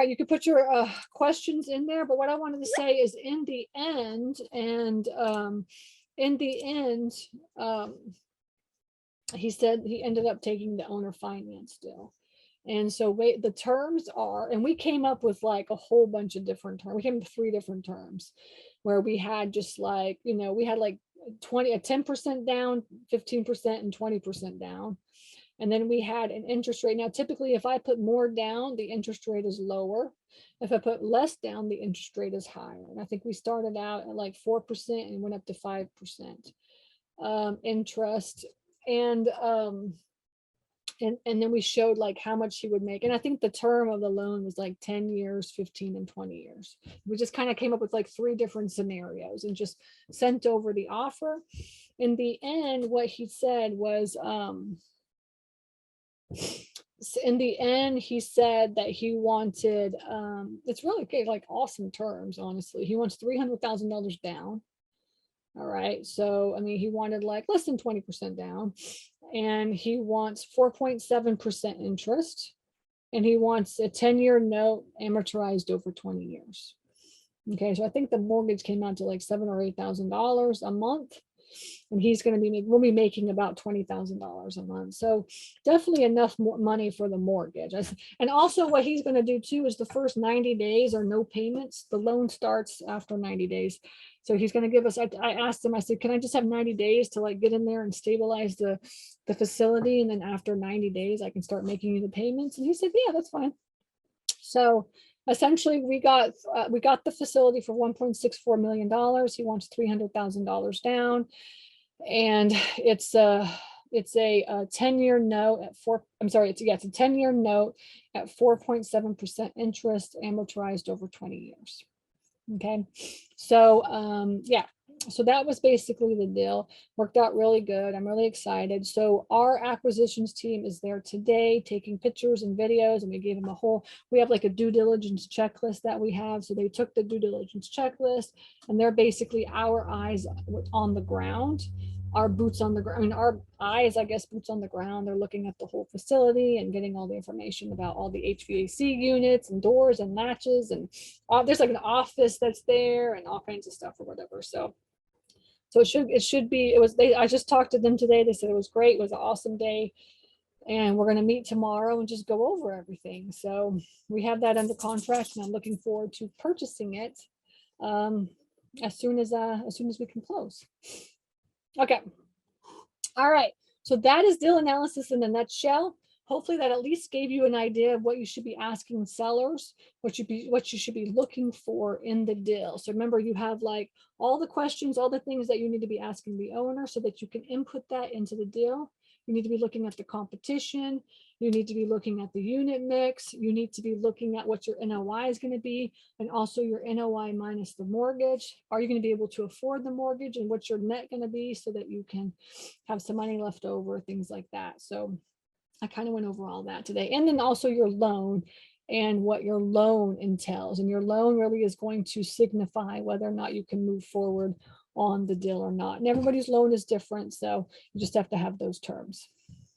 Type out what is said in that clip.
right, you can put your questions in there, but what I wanted to say is in the end, he said he ended up taking the owner finance deal. And so the terms are, and we came up with like a whole bunch of different terms. We came up with 3 different terms where we had just like, we had like 10% down, 15% and 20% down. And then we had an interest rate. Now, typically, if I put more down, the interest rate is lower. If I put less down, the interest rate is higher. And I think we started out at like 4% and went up to 5% interest. And then we showed like how much she would make. And I think the term of the loan was like 10 years, 15 and 20 years. We just kind of came up with like 3 different scenarios and just sent over the offer. In the end, what he said was, in the end, he said that he wanted, it's really good, like awesome terms, honestly. He wants $300,000 down. All right. So, I mean, he wanted like less than 20% down, and he wants 4.7% interest, and he wants a 10-year note amortized over 20 years. Okay. So I think the mortgage came out to like $7,000 or $8,000 a month. And he's going to be, we'll be making about $20,000 a month. So definitely enough money for the mortgage. And also what he's going to do too is the first 90 days are no payments. The loan starts after 90 days. So he's going to give us, I asked him, I said, can I just have 90 days to like get in there and stabilize the facility? And then after 90 days, I can start making you the payments. And he said, yeah, that's fine. So essentially we got the facility for $1.64 million. He wants $300,000 down, and it's a 10-year note at it's a 10-year note at 4.7% interest amortized over 20 years. Okay. So yeah, so that was basically the deal. Worked out really good. I'm really excited. So our acquisitions team is there today taking pictures and videos, and we gave them we have like a due diligence checklist that we have. So they took the due diligence checklist, and they're basically our eyes on the ground, our boots on the ground. I mean, our eyes, I guess, boots on the ground. They're looking at the whole facility and getting all the information about all the HVAC units and doors and latches, and there's like an office that's there and all kinds of stuff or whatever. So it should be, I just talked to them today. They said it was great. It was an awesome day. And we're going to meet tomorrow and just go over everything. So we have that under contract, and I'm looking forward to purchasing it as soon as we can close. Okay. All right. So that is deal analysis in a nutshell. Hopefully that at least gave you an idea of what you should be asking sellers, what you should be looking for in the deal. So remember, you have like all the questions, all the things that you need to be asking the owner so that you can input that into the deal. You need to be looking at the competition. You need to be looking at the unit mix. You need to be looking at what your NOI is going to be, and also your NOI minus the mortgage. Are you going to be able to afford the mortgage, and what's your net going to be so that you can have some money left over, things like that. So I kind of went over all that today. And then also your loan and what your loan entails. And your loan really is going to signify whether or not you can move forward on the deal or not. And everybody's loan is different. So you just have to have those terms.